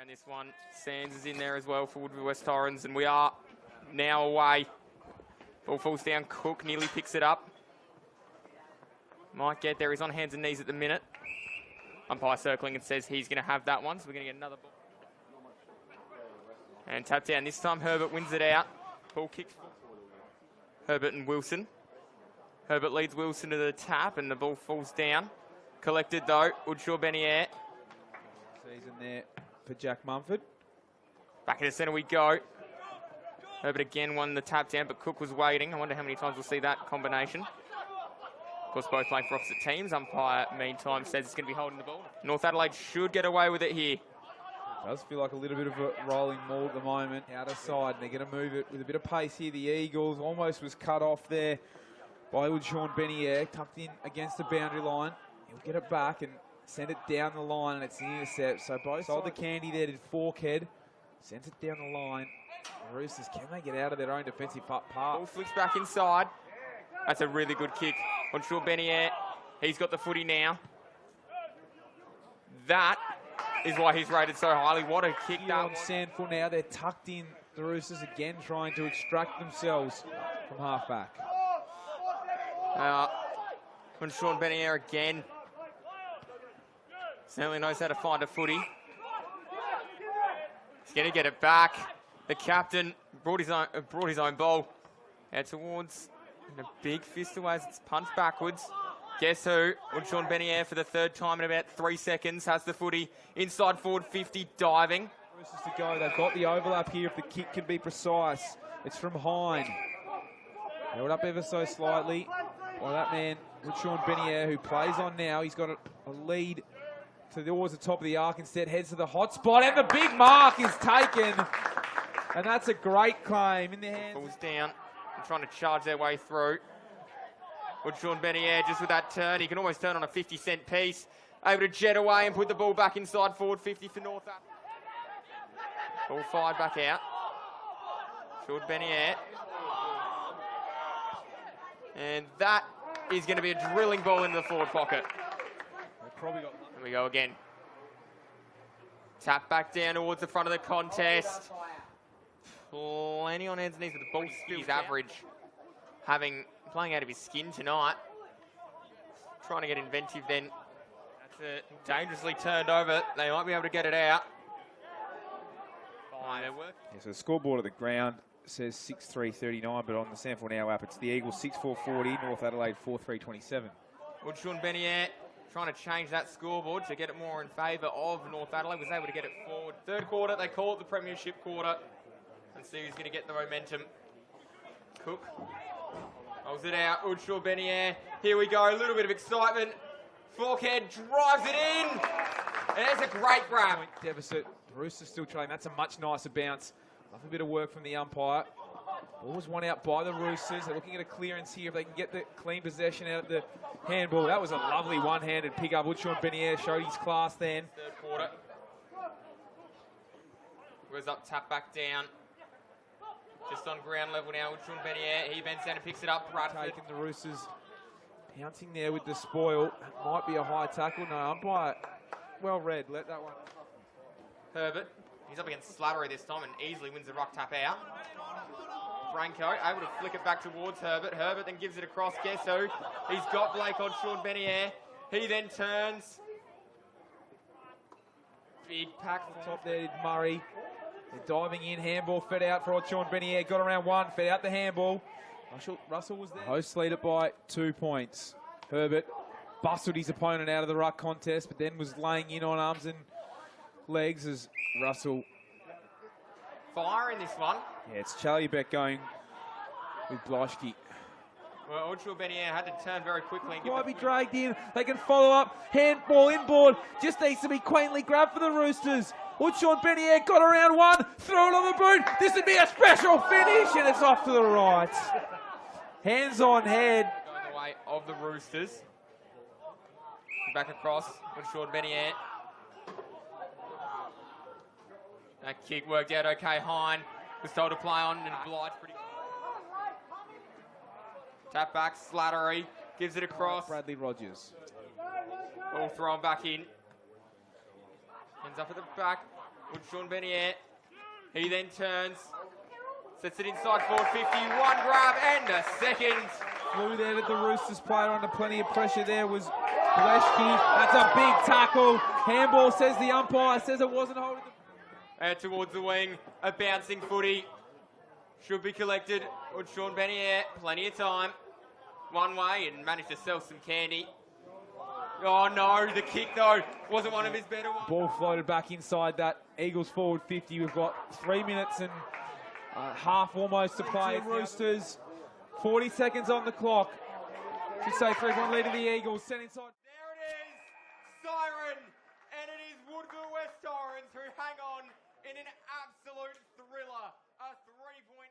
around this one. Sands is in there as well for Woodville West Torrens, and we are now away. Ball falls down. Cook nearly picks it up. Might get there. He's on hands and knees at the minute. Umpire circling and says he's going to have that one, so we're going to get another ball. And tap down. This time Herbert wins it out. Ball kicks. Herbert and Wilson. Herbert leads Wilson to the tap, and the ball falls down. Collected though. Oudshoorn-Bennier. Season there for Jack Mumford. Back into centre we go. Herbert again won the tap down, but Cook was waiting. I wonder how many times we'll see that combination. Of course, both playing for opposite teams. Umpire, meantime, says it's going to be holding the ball. North Adelaide should get away with it here. It does feel like a little bit of a rolling maul at the moment. Outer side, and they're going to move it with a bit of pace here. The Eagles almost was cut off there by Oudshoorn-Bennier, tucked in against the boundary line. He'll get it back and send it down the line, and it's the intercept. So both sold the candy there, did Forkhead. Sends it down the line. The Roosters, can they get out of their own defensive part? Ball flicks back inside. That's a really good kick. Oudshoorn-Bennier, he's got the footy now. That is why he's rated so highly. What a kick that on SANFL now. They're tucked in. The Roosters again trying to extract themselves from halfback. Oudshoorn-Bennier again. Certainly knows how to find a footy. He's going to get it back. The captain brought his own ball out towards, and a big fist away as it's punched backwards. Guess who? Oudshoorn-Bennier for the third time in about 3 seconds has the footy inside forward 50, diving. Roosters to go. They've got the overlap here if the kick can be precise. It's from Hine. Held up ever so slightly by that man, Oudshoorn-Bennier, who plays on now. He's got a lead towards the top of the arc, instead heads to the hot spot, and the big mark is taken. And that's a great claim in the hands. Falls down and trying to charge their way through. Oudshoorn-Bennier just with that turn. He can almost turn on a 50-cent piece. Able to jet away and put the ball back inside forward 50 for North. Ball fired back out. Oudshoorn-Bennier. And that is going to be a drilling ball into the forward pocket. Probably got Here we go again. Tap back down towards the front of the contest. Plenty on hands and knees, but the ball still is average. Playing out of his skin tonight. Trying to get inventive then. That's dangerously turned over. They might be able to get it out. Yeah, so the scoreboard at the ground says 6-3-39, but on the SANFL Now app, it's the Eagles 6-4-40, North Adelaide 4-3-27. Oudshoorn-Bennier trying to change that scoreboard to get it more in favour of North Adelaide. Was able to get it forward. Third quarter, they call it the premiership quarter. And see who's going to get the momentum. Cook holds it out. Oudshoorn-Bennier. Here we go. A little bit of excitement. Forkhead drives it in. And there's a great grab. Point deficit. The Roosters still trailing. That's a much nicer bounce. Love a bit of work from the umpire. Ball was won out by the Roosters. They're looking at a clearance here if they can get the clean possession out of the handball. That was a lovely one-handed pick-up. Oudshoorn-Bennier showed his class then. Third quarter. Goes up, tap back down. Just on ground level now. Oudshoorn-Bennier. He bends down and picks it up. Taking the Roosters. Pouncing there with the spoil. Might be a high tackle. No, umpire. Well read. Let that one. Herbert. He's up against Slattery this time and easily wins the ruck tap out. Branko able to flick it back towards Herbert. Herbert then gives it across. Guess who? He's got Blake Oudshoorn-Bennier. He then turns. Big pack. Top there did Murray. They're diving in. Handball fed out for Oudshoorn-Bennier. Got around one. Fed out the handball. Russell was there. Hosts lead it by 2 points. Herbert bustled his opponent out of the ruck contest, but then was laying in on arms and legs as Russell. Fire in this one. Yeah, it's Charlie Beck going with Bloschke. Well, Oudshoorn-Bennier had to turn very quickly. And might be dragged in. They can follow up. Handball inboard. Just needs to be quaintly grabbed for the Roosters. Oudshoorn-Bennier got around one. Throw it on the boot. This would be a special finish, and it's off to the right. Hands on head. Going the way of the Roosters. Back across. Oudshoorn-Bennier. That kick worked out okay. Hine was told to play on and obliged pretty. Tap back, Slattery gives it across. Bradley Rogers. All thrown back in. Ends up at the back. Oudshoorn-Bennier. He then turns, sets it inside forward 50, one grab and a second. Flew there with the Roosters player under plenty of pressure there was Bleschke. That's a big tackle. Handball, says the umpire, says it wasn't holding the... Towards the wing, a bouncing footy. Should be collected. Oudshoorn-Bennier, plenty of time. One way and managed to sell some candy. Oh no, the kick though wasn't one of his better ones. Ball floated back inside that Eagles forward 50. We've got 3 minutes and half almost to play. Roosters, 40 seconds on the clock. Should say for everyone leading the Eagles. Sent inside. There it is, siren, and it is Woodville West Torrens who hang on in an absolute thriller. A 3-point